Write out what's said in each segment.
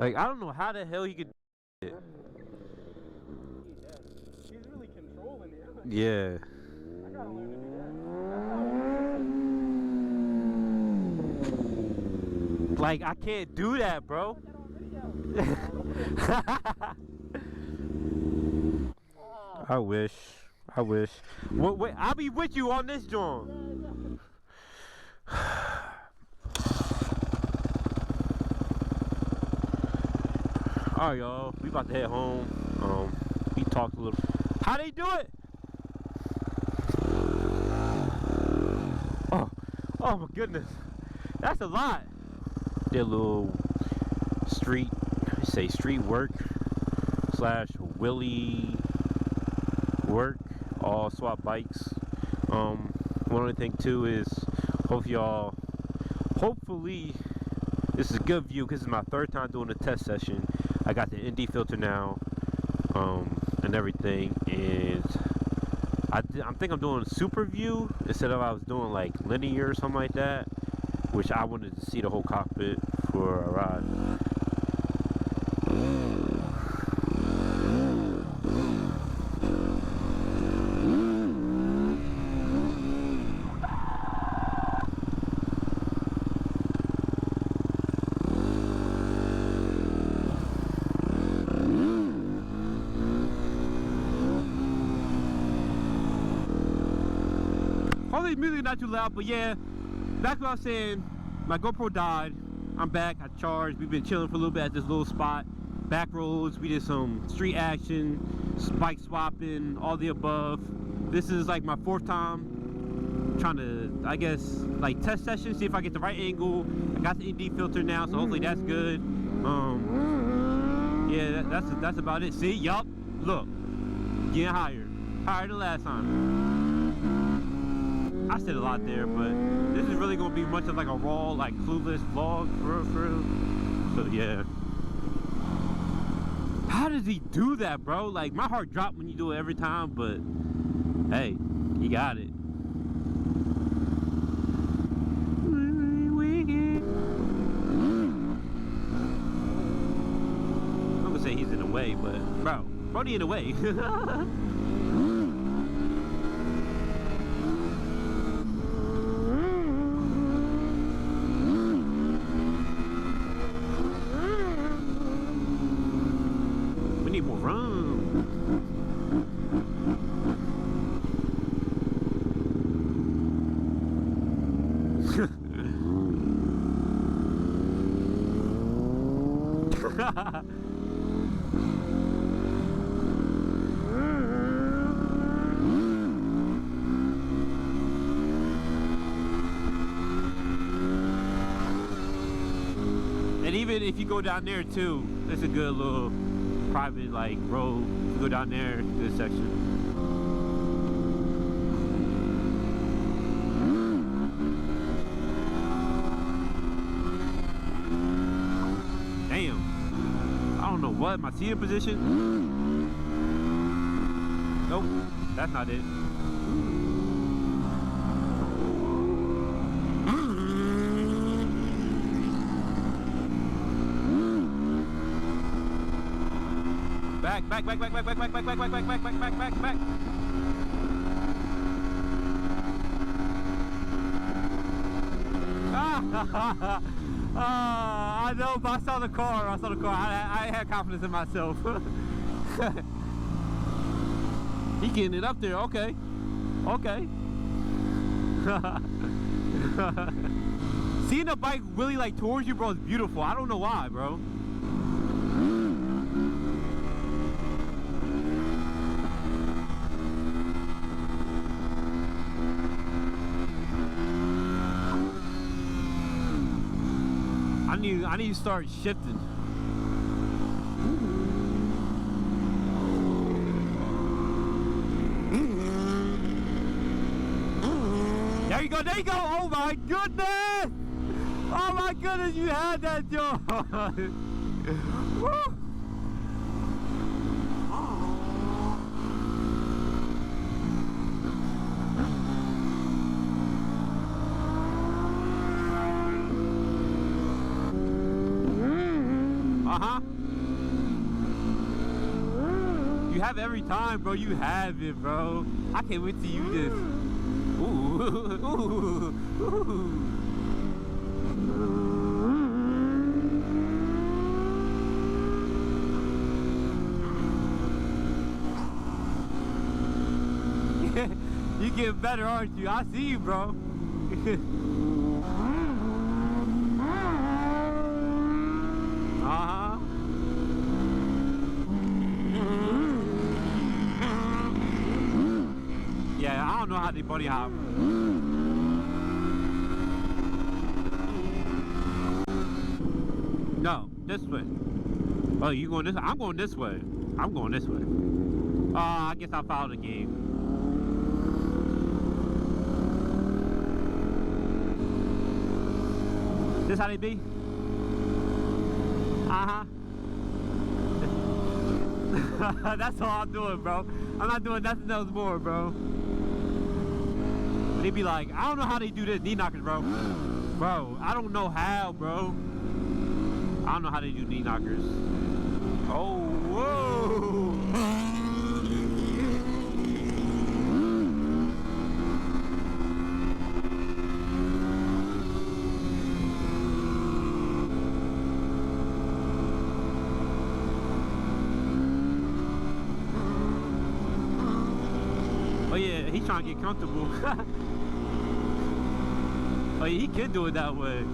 Like, I don't know how the hell he could do it. He's really controlling it. Yeah. I gotta learn to do that. Like, I can't do that, bro. I wish. Wait, I'll be with you on this joint. Alright, y'all. We about to head home. We talked a little. How they do it? Oh my goodness. That's a lot. Their little street work / Willie work, all swap bikes. One other thing too is hopefully this is a good view because this is my third time doing a test session. I got the ND filter now, and everything, and I think I'm doing super view instead of I was doing like linear or something like that, which I wanted to see the whole cockpit for a ride. Hopefully the music not too loud, but yeah, back what I was saying, my GoPro died. I'm back, I charged. We've been chilling for a little bit at this little spot. Back roads, we did some street action, bike swapping, all the above. This is like my 4th time trying to, I guess, like test session, see if I get the right angle. I got the ND filter now, so hopefully that's good. Yeah, that's about it. See, yup, look, getting higher than last time. I said a lot there, but this is really gonna be much of like a raw, like clueless vlog for real. So yeah. How does he do that, bro? Like, my heart dropped when you do it every time, but hey, he got it. I'm gonna say he's in the way, but bro, Brody in the way. More room. And even if you go down there too, it's a good little private like road. You go down there, this section. Damn. I don't know what, my seating position? Nope, that's not it. Back. I know, but I saw the car. I had confidence in myself. He getting it up there. Okay. Seeing a bike really like towards you, bro, is beautiful. I don't know why, bro. I need to start shifting. There you go. Oh my goodness! Oh my goodness, you had that, Joe. Woo! Uh-huh. You have every time, bro. You have it, bro. I can't wait till you just... Ooh. Ooh. Ooh. You getting better, aren't you? I see you, bro. Uh-huh. Yeah, I don't know how they bunny hop. No, this way. Oh, you going this way? I'm going this way. I'm going this way. I guess I followed the game. This how they be? Uh-huh. That's all I'm doing, bro. I'm not doing nothing else more, bro. They be like, I don't know how they do this knee knockers, bro. Bro, I don't know how, bro. I don't know how they do knee knockers. Oh, whoa. Oh yeah, he's trying to get comfortable. Oh yeah, he can do it that way.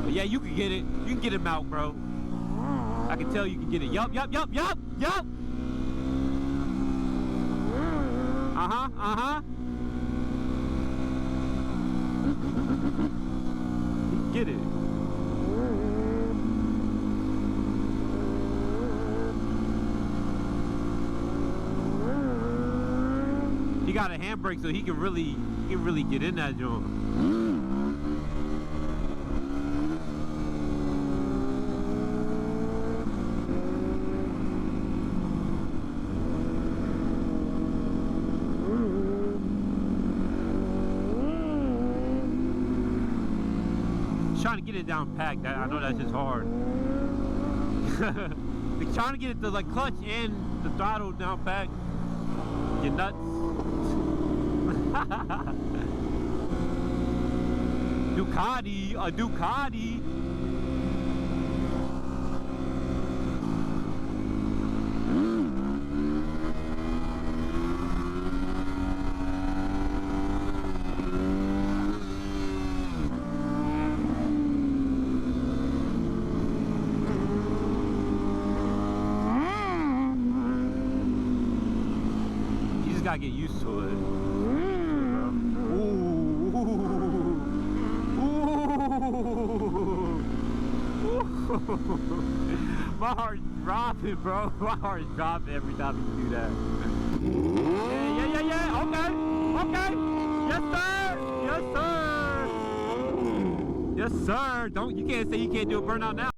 Oh yeah, you can get it. You can get him out, bro. I can tell you can get it. Yup, yup, yup, yup, yup. Uh-huh, uh-huh. Get it. He got a handbrake so he can really get in that joint. Trying to get it down packed. I know that's just hard. They're trying to get it to like clutch and the throttle down packed. You nuts. Ducati, a Ducati. Gotta get used to it. Ooh. Ooh. My heart's dropping, bro. My heart's dropping every time you do that. Yeah. Okay. Yes, sir. Yes, sir. You can't say you can't do a burnout now.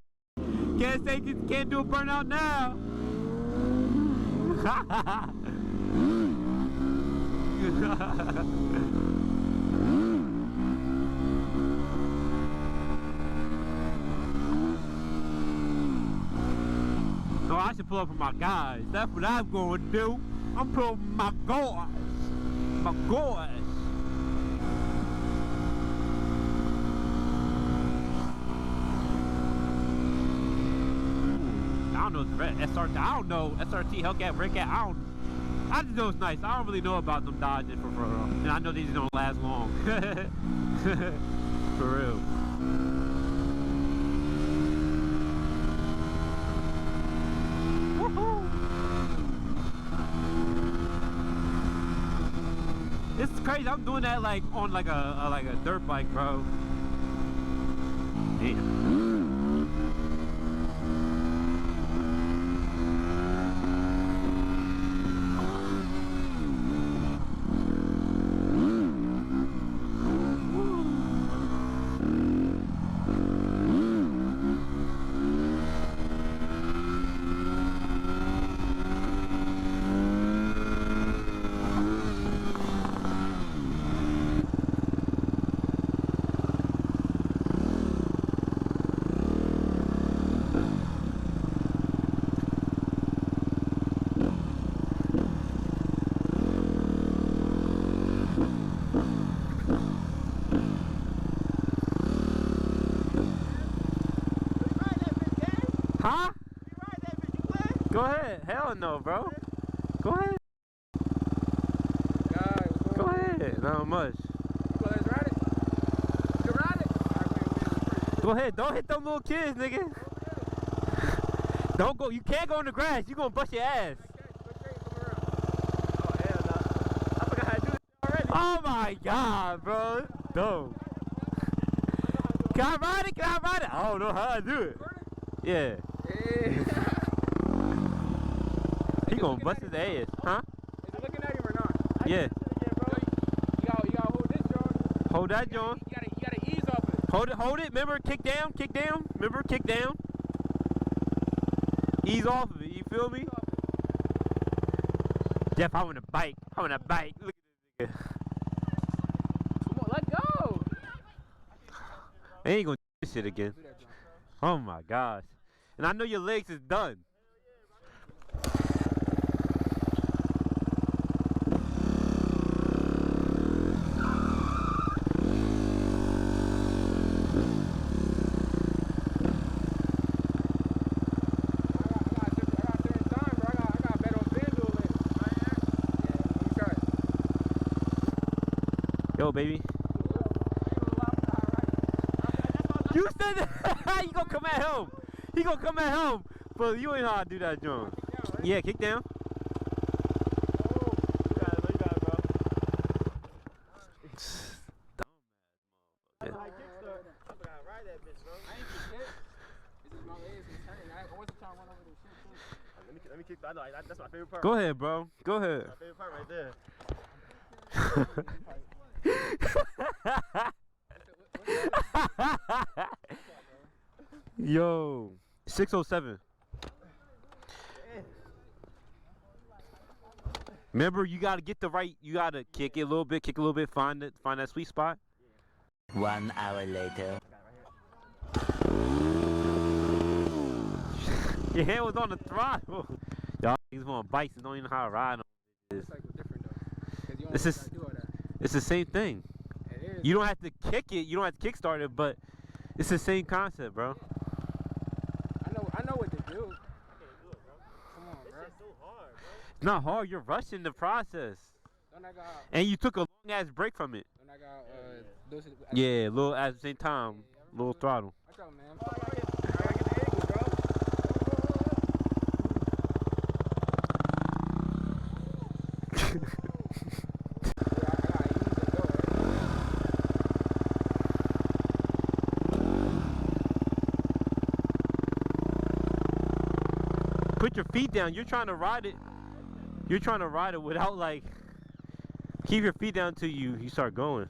Can't say you can't do a burnout now. No, I should pull up with my guys. That's what I'm going to do. I'm pulling up with my guys. My guys. I don't know if it's SRT. I don't know. SRT, Hellcat, Redcat. I just know it's nice. I don't really know about them Dodges for real. And I know these don't last long. For real. Woohoo! It's crazy. I'm doing that like on like a dirt bike, bro. Damn. Go ahead. Hell no, bro. Go ahead. God, Go ahead. Not much. well, let's ride it. You can ride it. Go ahead. Don't hit them little kids, nigga. Don't go. You can't go in the grass. You gonna bust your ass. Oh, hell no. I forgot how to do this already. Oh my god, bro. Dope. Can I ride it? Can I ride it? I don't know how to do it. Yeah. He gonna bust his ass. Huh? Is it looking at him or not? Yeah. You gotta hold this joint. Hold that joint. You gotta ease off it. Hold it. Remember, kick down. Remember, kick down. Ease off of it. You feel me? Jeff, I want a bike. Look at this nigga. Come on, let go. I ain't gonna do this shit again. Oh my gosh. And I know your legs is done. Yo, baby. You said that. You gonna come at him. He gonna come at him. But you ain't know how to do that, John. Yeah, kick down. You got it, bro. Yeah. Let me kick that. That's my favorite part. Go ahead, bro. Go ahead. My favorite part right there. Yo, 607. Remember, you gotta get the right. You gotta kick it a little bit, find that sweet spot. 1 hour later. Your hand was on the throttle. Y'all niggas on bikes and don't even know how to ride them. It's like different though. 'Cause you don't This know is- how to do all that. It's the same thing. It is. You don't have to kick it. You don't have to kickstart it, but it's the same concept, bro. I know what to do. Come on, bro. It's not hard. You're rushing the process, Don't I got? and you took a long ass break from it. Don't I got? Those. Yeah, little at the same time, little throttle. Watch out, man. I gotta get the angle, bro. Put your feet down. You're trying to ride it. You're trying to ride it without like. Keep your feet down till you start going.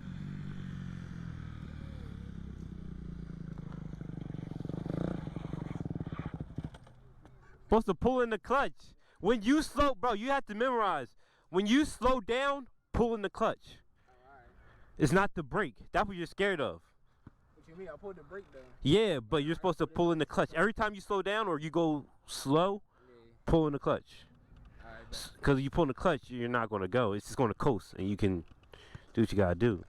Supposed to pull in the clutch. When you slow, bro, you have to memorize. When you slow down, pull in the clutch. It's not the brake. That's what you're scared of. What you mean? I pulled the brake down. Yeah, but you're supposed to pull in the clutch. Every time you slow down or you go slow, pull in the clutch. Because if you pull in the clutch, you're not going to go. It's just going to coast, and you can do what you got to do.